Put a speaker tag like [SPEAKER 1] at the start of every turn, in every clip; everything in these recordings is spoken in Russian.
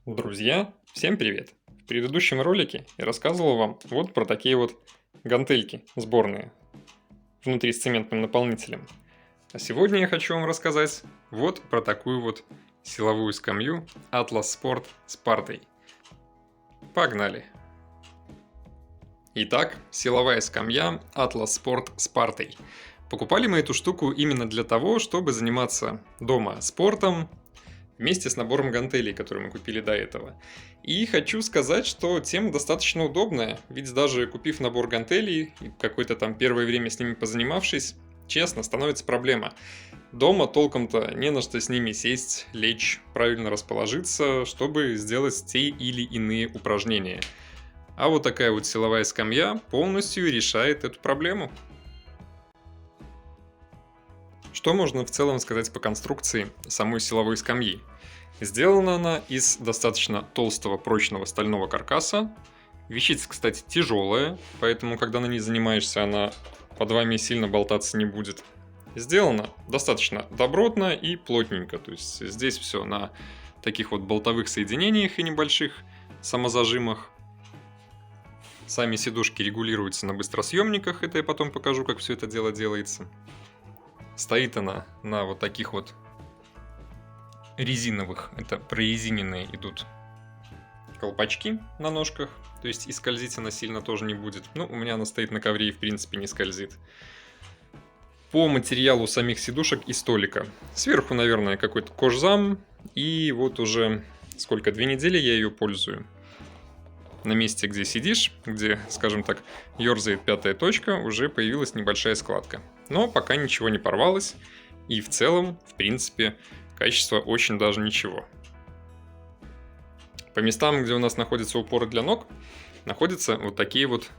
[SPEAKER 1] Друзья, всем привет! В предыдущем ролике я рассказывал вам вот про такие вот гантельки сборные внутри с цементным наполнителем. А сегодня я хочу вам рассказать вот про такую вот силовую скамью Atlas Sport с партой. Погнали! Итак, силовая скамья Atlas Sport с партой. Покупали мы эту штуку именно для того, чтобы заниматься дома спортом, вместе с набором гантелей, который мы купили до этого. И хочу сказать, что тема достаточно удобная, ведь даже купив набор гантелей и какое-то там первое время с ними позанимавшись, честно, становится проблема. Дома толком-то не на что с ними сесть, лечь, правильно расположиться, чтобы сделать те или иные упражнения. А вот такая вот силовая скамья полностью решает эту проблему. Что можно в целом сказать по конструкции самой силовой скамьи? Сделана она из достаточно толстого прочного стального каркаса. Вещица, кстати, тяжелая, поэтому когда на ней занимаешься, она под вами сильно болтаться не будет. Сделана достаточно добротно и плотненько, то есть здесь все на таких вот болтовых соединениях и небольших самозажимах. Сами сидушки регулируются на быстросъемниках, это я потом покажу, как все это дело делается. Стоит она на вот таких вот резиновых, это прорезиненные идут колпачки на ножках, то есть и скользить она сильно тоже не будет. Ну, у меня она стоит на ковре и в принципе не скользит. По материалу самих сидушек и столика. Сверху, наверное, какой-то кожзам, и вот уже сколько, 2 недели я ее пользую. На месте, где сидишь, где, скажем так, ерзает пятая точка, уже появилась небольшая складка. Но пока ничего не порвалось, и в целом, в принципе, качество очень даже ничего. По местам, где у нас находятся упоры для ног, находятся вот такие вот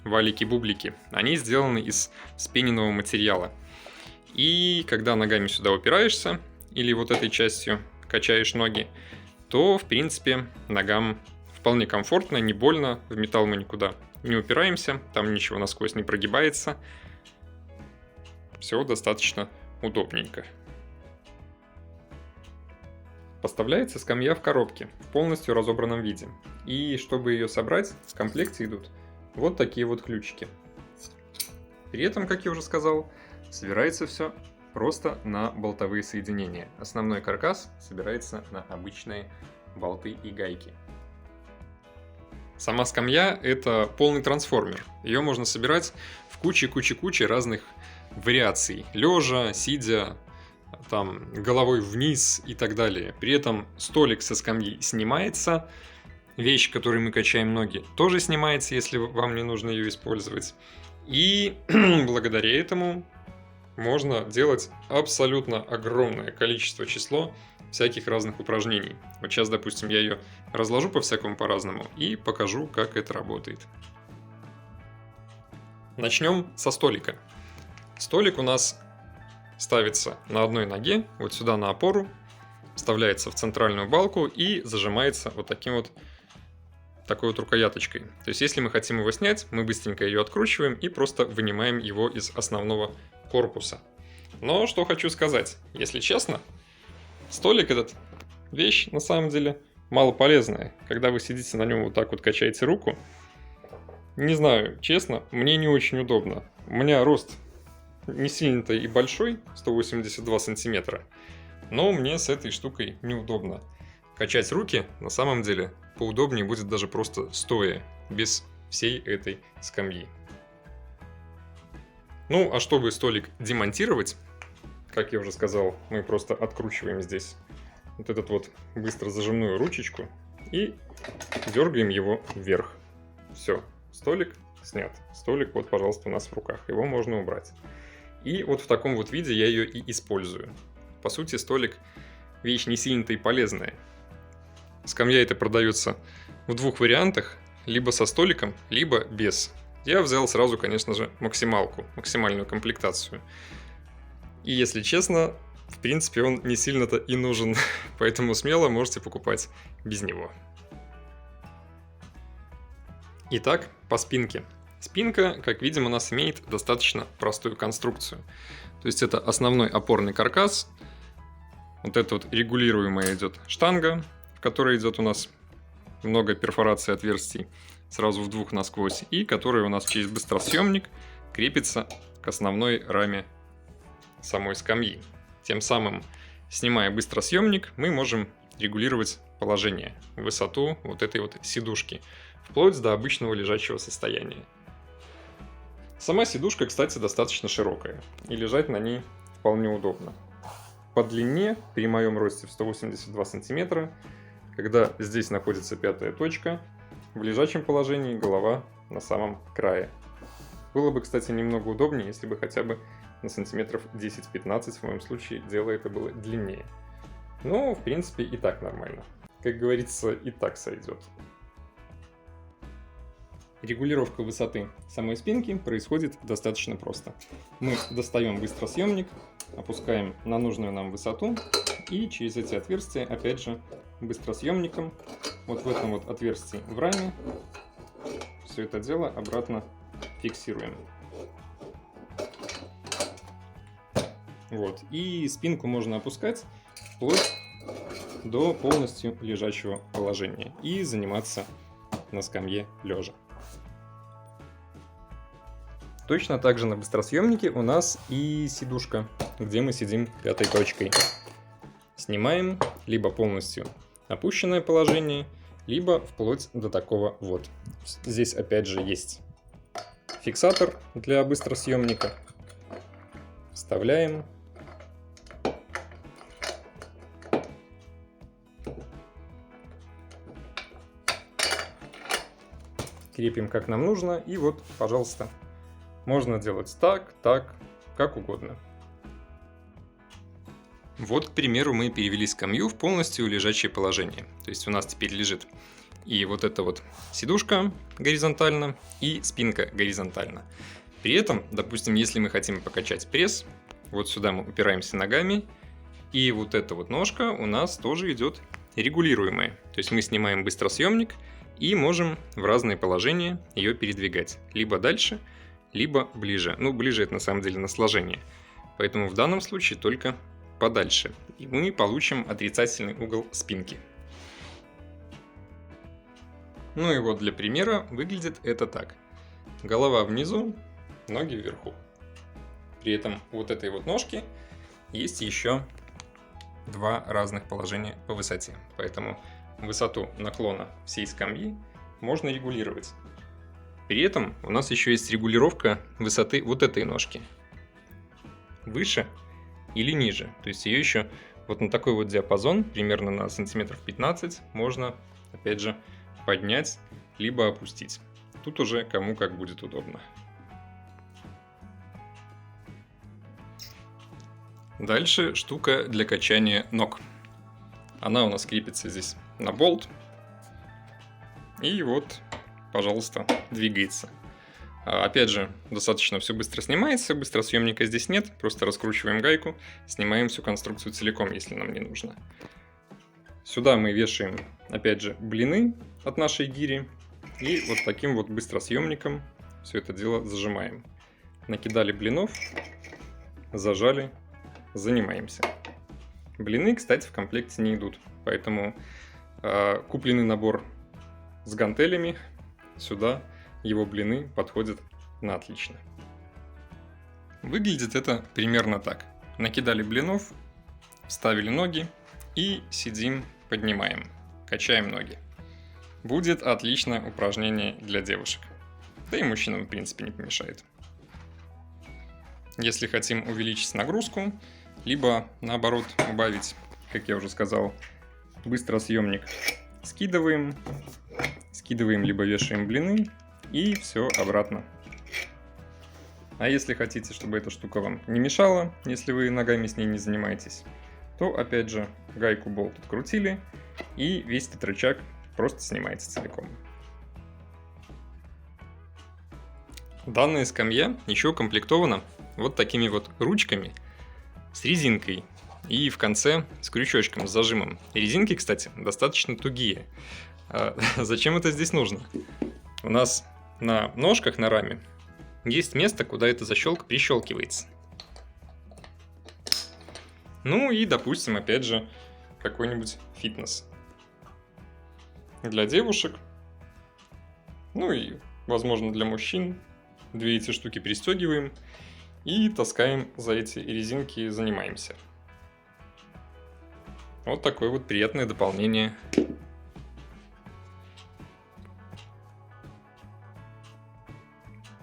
[SPEAKER 1] валики-бублики. Они сделаны из вспененного материала. И когда ногами сюда упираешься, или вот этой частью качаешь ноги, то, в принципе, ногам вполне комфортно, не больно, в металл мы никуда не упираемся, там ничего насквозь не прогибается. Все достаточно удобненько. Поставляется скамья в коробке, в полностью разобранном виде. И чтобы ее собрать, в комплекте идут вот такие вот ключики. При этом, как я уже сказал, собирается все просто на болтовые соединения. Основной каркас собирается на обычные болты и гайки. Сама скамья — это полный трансформер. Ее можно собирать в куче разных вариаций. Лежа, сидя, там, головой вниз и так далее. При этом столик со скамьи снимается. Вещь, которой мы качаем ноги, тоже снимается, если вам не нужно ее использовать. И благодаря этому можно делать абсолютно огромное число всяких разных упражнений. Вот сейчас, допустим, я ее разложу по-всякому по-разному и покажу, как это работает. Начнем со столика. Столик у нас ставится на одной ноге, вот сюда на опору, вставляется в центральную балку и зажимается вот такой вот рукояточкой. То есть, если мы хотим его снять, мы быстренько ее откручиваем и просто вынимаем его из основного корпуса. Но что хочу сказать, если честно, столик этот вещь на самом деле мало полезная. Когда вы сидите на нем вот так вот качаете руку, не знаю, честно, мне не очень удобно. У меня рост не сильно-то и большой, 182 сантиметра, но мне с этой штукой неудобно. Качать руки на самом деле поудобнее будет даже просто стоя, без всей этой скамьи. Ну, а чтобы столик демонтировать, как я уже сказал, мы просто откручиваем здесь вот этот вот быстро зажимную ручечку и дергаем его вверх. Все, столик снят. Столик вот, пожалуйста, у нас в руках. Его можно убрать. И вот в таком вот виде я ее и использую. По сути, столик вещь не сильно-то и полезная. Скамья эта продается в двух вариантах. Либо со столиком, либо без. Я взял сразу, конечно же, максимальную комплектацию. И если честно, в принципе, он не сильно-то и нужен. Поэтому смело можете покупать без него. Итак, по спинке. Спинка, как видим, у нас имеет достаточно простую конструкцию. То есть это основной опорный каркас. Вот это вот регулируемая идет штанга, в которой идет у нас много перфораций отверстий, сразу в двух насквозь, и которая у нас через быстросъемник крепится к основной раме самой скамьи. Тем самым, снимая быстросъемник, мы можем регулировать положение, высоту вот этой вот сидушки, вплоть до обычного лежачего состояния. Сама сидушка, кстати, достаточно широкая, и лежать на ней вполне удобно. По длине, при моем росте в 182 сантиметра, когда здесь находится пятая точка, в лежачем положении голова на самом крае. Было бы, кстати, немного удобнее, если бы хотя бы на сантиметров 10-15, в моем случае дело это было длиннее. Но, в принципе, и так нормально. Как говорится, и так сойдет. Регулировка высоты самой спинки происходит достаточно просто. Мы достаем быстросъемник, опускаем на нужную нам высоту и через эти отверстия, опять же, быстросъемником, вот в этом вот отверстии в раме, все это дело обратно фиксируем. Вот. И спинку можно опускать вплоть до полностью лежачего положения и заниматься на скамье лежа. Точно так же на быстросъемнике у нас и сидушка, где мы сидим пятой точкой. Снимаем либо полностью опущенное положение, либо вплоть до такого вот. Здесь опять же есть фиксатор для быстросъемника. Вставляем. Крепим как нам нужно, и вот, пожалуйста, можно делать так, как угодно. Вот, к примеру, мы перевели скамью в полностью лежачее положение. То есть у нас теперь лежит и вот эта вот сидушка горизонтально, и спинка горизонтально. При этом, допустим, если мы хотим покачать пресс, вот сюда мы упираемся ногами, и вот эта вот ножка у нас тоже идет регулируемая. То есть мы снимаем быстросъемник и можем в разные положения ее передвигать. Либо дальше, либо ближе. Ну, ближе это на самом деле на сложение. Поэтому в данном случае только подальше. И мы получим отрицательный угол спинки. Ну и вот для примера выглядит это так. Голова внизу, ноги вверху. При этом вот этой вот ножки есть еще два разных положения по высоте. Поэтому высоту наклона всей скамьи можно регулировать. При этом у нас еще есть регулировка высоты вот этой ножки. Выше или ниже. То есть ее еще вот на такой вот диапазон, примерно на сантиметров 15, можно, опять же, поднять, либо опустить. Тут уже кому как будет удобно. Дальше штука для качания ног. Она у нас крепится здесь на болт. И вот, пожалуйста, двигается. Опять же, достаточно все быстро снимается, быстросъемника здесь нет, просто раскручиваем гайку, снимаем всю конструкцию целиком, если нам не нужно. Сюда мы вешаем, опять же, блины от нашей гири, и вот таким вот быстросъемником все это дело зажимаем. Накидали блинов, зажали, занимаемся. Блины, кстати, в комплекте не идут, поэтому купленный набор с гантелями, сюда его блины подходят на отлично. Выглядит это примерно так. Накидали блинов, вставили ноги и сидим, поднимаем, качаем ноги. Будет отличное упражнение для девушек. Да и мужчинам, в принципе, не помешает. Если хотим увеличить нагрузку, либо наоборот убавить, как я уже сказал, быстросъемник, скидываем, либо вешаем блины и все обратно. А если хотите, чтобы эта штука вам не мешала, если вы ногами с ней не занимаетесь, то опять же гайку болт открутили и весь этот рычаг просто снимаете целиком. Данная скамья еще укомплектована вот такими вот ручками с резинкой и в конце с крючочком, с зажимом. Резинки, кстати, достаточно тугие. Зачем это здесь нужно? У нас на ножках, на раме, есть место, куда эта защелка прищелкивается. Ну и, допустим, опять же, какой-нибудь фитнес. для девушек, ну и, возможно, для мужчин. 2 эти штуки пристегиваем и таскаем за эти резинки, занимаемся. Вот такое вот приятное дополнение.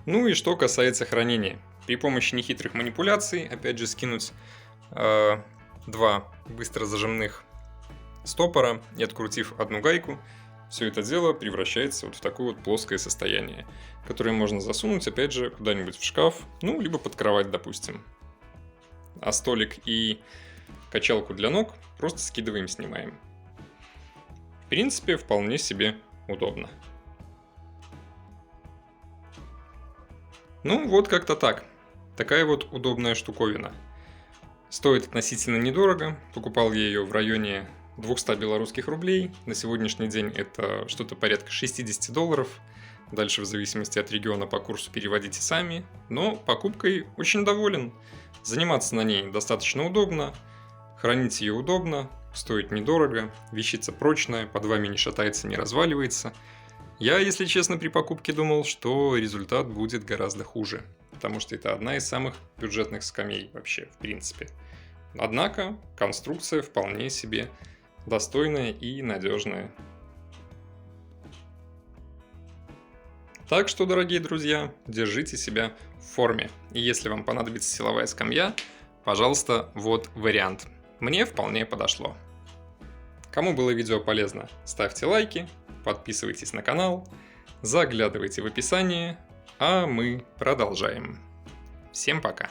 [SPEAKER 1] Ну и что касается хранения. При помощи нехитрых манипуляций, опять же, скинуть 2 быстро зажимных стопора и открутив одну гайку, все это дело превращается вот в такое вот плоское состояние, которое можно засунуть, опять же, куда-нибудь в шкаф, ну, либо под кровать, допустим. А столик и качалку для ног просто скидываем, снимаем. В принципе, вполне себе удобно. Ну, вот как-то так. Такая вот удобная штуковина. Стоит относительно недорого. Покупал я ее в районе 200 белорусских рублей. На сегодняшний день это что-то порядка $60. Дальше в зависимости от региона по курсу переводите сами. Но покупкой очень доволен. Заниматься на ней достаточно удобно. Хранить ее удобно. Стоит недорого. Вещица прочная, под вами не шатается, не разваливается. Я, если честно, при покупке думал, что результат будет гораздо хуже. Потому что это одна из самых бюджетных скамей вообще, в принципе. Однако, конструкция вполне себе достойная и надежная. Так что, дорогие друзья, держите себя в форме. И если вам понадобится силовая скамья, пожалуйста, вот вариант. Мне вполне подошло. Кому было видео полезно, ставьте лайки, подписывайтесь на канал, заглядывайте в описание, а мы продолжаем. Всем пока!